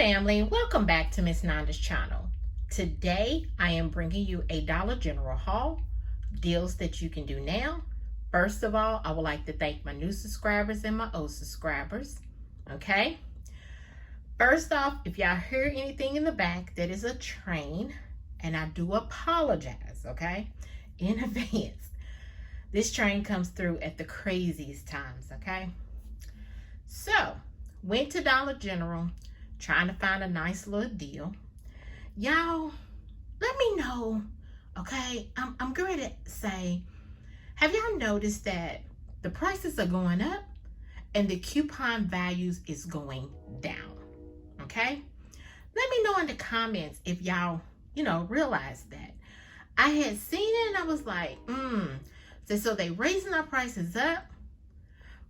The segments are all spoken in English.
family, welcome back to Miss Nanda's channel. Today I am bringing you a Dollar General haul, deals that you can do now. First of all, I would like to thank my new subscribers and my old subscribers. Okay, first off, if y'all hear anything in the back, that is a train, and I do apologize, okay, in advance. This train comes through at the craziest times, okay? So, went to Dollar General, trying to find a nice little deal. Y'all, let me know, okay? I'm going to say, have y'all noticed that the prices are going up and the coupon values is going down, okay? Let me know in the comments if y'all, realize that. I had seen it and I was like, so they raising our prices up,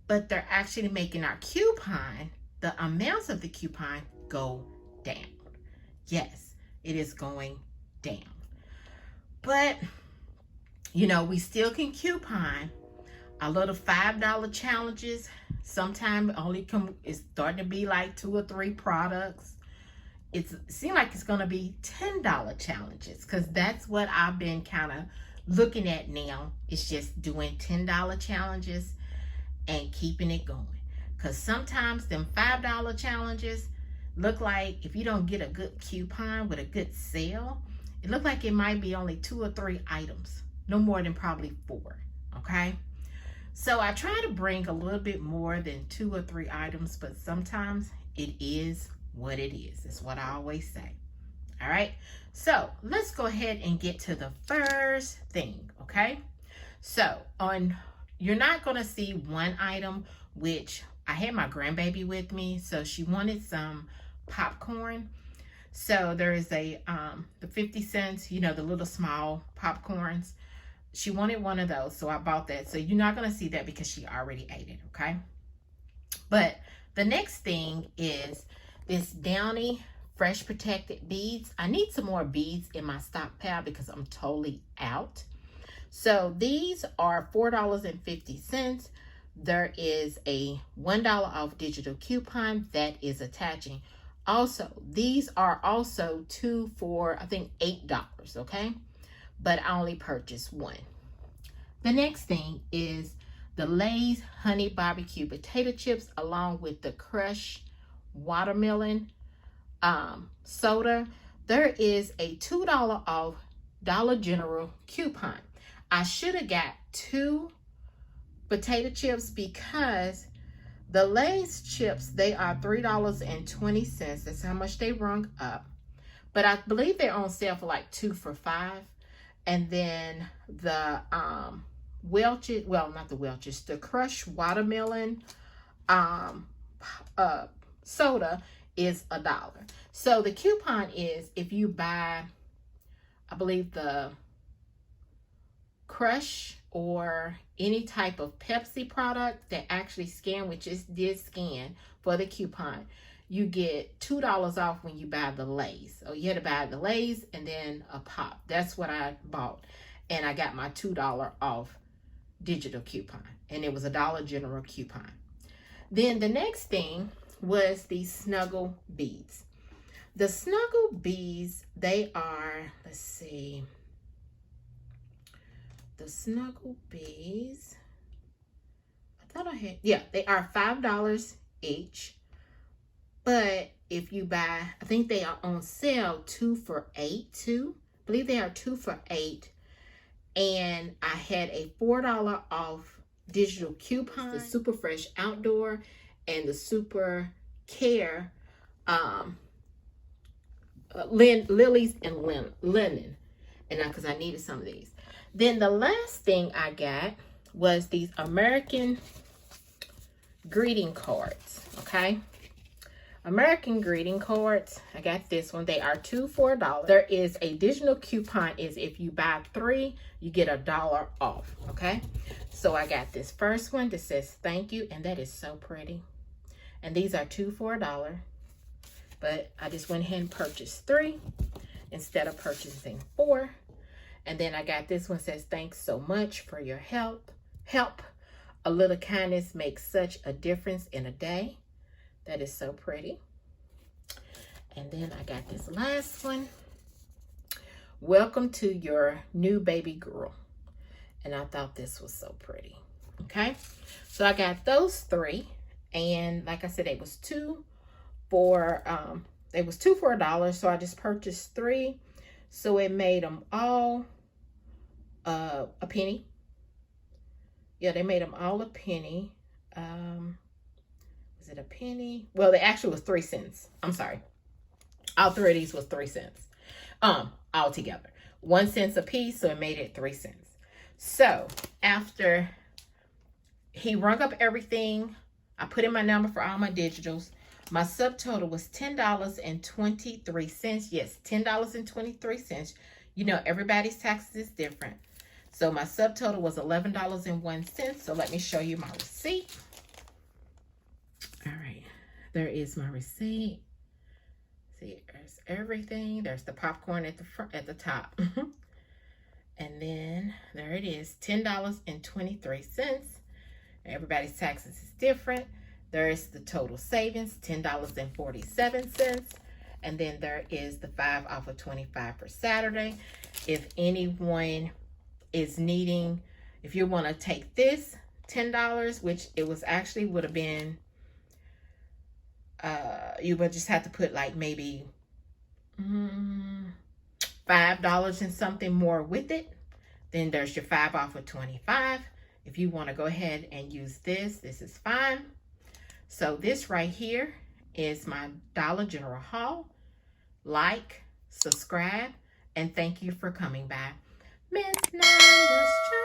but they're actually making our coupon, the amounts of the coupon, go down. Yes, it is going down. But, we still can coupon. Our little $5 challenges, sometimes it's starting to be like 2 or 3 products. It seems like it's going to be $10 challenges, because that's what I've been kind of looking at now. It's just doing $10 challenges and keeping it going, because sometimes them $5 challenges look like, if you don't get a good coupon with a good sale, it look like it might be only 2 or 3 items, no more than probably 4. Okay, so I try to bring a little bit more than 2 or 3 items, but sometimes it is what it is. That's what I always say. All right, so let's go ahead and get to the first thing. Okay, so you're not going to see one item, which I had my grandbaby with me, so she wanted some popcorn. So there is the 50 cents, the little small popcorns. She wanted one of those, so I bought that. So you're not going to see that because she already ate it, okay? But the next thing is this Downy Fresh Protected Beads. I need some more beads in my stockpile because I'm totally out. So these are $4.50. There is a $1 off digital coupon that is attaching. Also, these are also 2 for, I think, $8, okay? But I only purchased 1. The next thing is the Lay's Honey Barbecue Potato Chips, along with the crushed watermelon soda. There is a $2 off Dollar General coupon. I should have got 2 potato chips because the Lay's chips, they are $3.20. That's how much they rung up. But I believe they're on sale for like 2 for $5. And then the Welch's, well, not the Welch's, the crushed watermelon soda is $1. So the coupon is, if you buy, I believe, the Crush or any type of Pepsi product that actually scan, which did scan for the coupon, you get $2 off when you buy the Lay's. So you had to buy the Lay's and then a pop. That's what I bought, and I got my $2 off digital coupon, and it was a Dollar General coupon. Then the next thing was the Snuggle Beads. The Snuggle Beads, they are, let's see, the Snuggle Beads, I thought I had, yeah, they are $5 each. But if you buy, I think they are on sale 2 for $8 too. I believe they are 2 for $8. And I had a $4 off digital coupon, the Super Fresh Outdoor and the Super Care lilies and linen. And because I needed some of these. Then the last thing I got was these American greeting cards, okay? American greeting cards. I got this one. They are 2 for $1. There is a digital coupon, is if you buy 3, you get $1 off, okay? So I got this first one that says thank you, and that is so pretty. And these are 2 for $1. But I just went ahead and purchased 3 instead of purchasing 4. And then I got this one, says thanks so much for your help. A little kindness makes such a difference in a day. That is so pretty. And then I got this last one. Welcome to your new baby girl. And I thought this was so pretty. Okay, so I got those 3, and like I said, it was 2 for $1, so I just purchased 3, so it made them all a penny. Yeah, they made them all a penny. Was it a penny? Well, they actually was 3 cents. I'm sorry, all 3 of these was 3 cents all together. 1 cent a piece, so it made it 3 cents. So after he rung up everything, I put in my number for all my digitals. My subtotal was $10.23. Yes, $10.23. You know, everybody's taxes is different. So my subtotal was $11.01. So let me show you my receipt. All right, there is my receipt. See, there's everything. There's the popcorn at the front, at the top. And then there it is, $10.23. Everybody's taxes is different. There is the total savings, $10.47. And then there is the 5 off of 25 for Saturday. If anyone is needing, if you want to take this $10, which it was actually would have been, you would just have to put like maybe $5 and something more with it. Then there's your 5 off of 25. If you want to go ahead and use this is fine. So this right here is my Dollar General haul. Like, subscribe, and thank you for coming by Miss Nanda's Channel.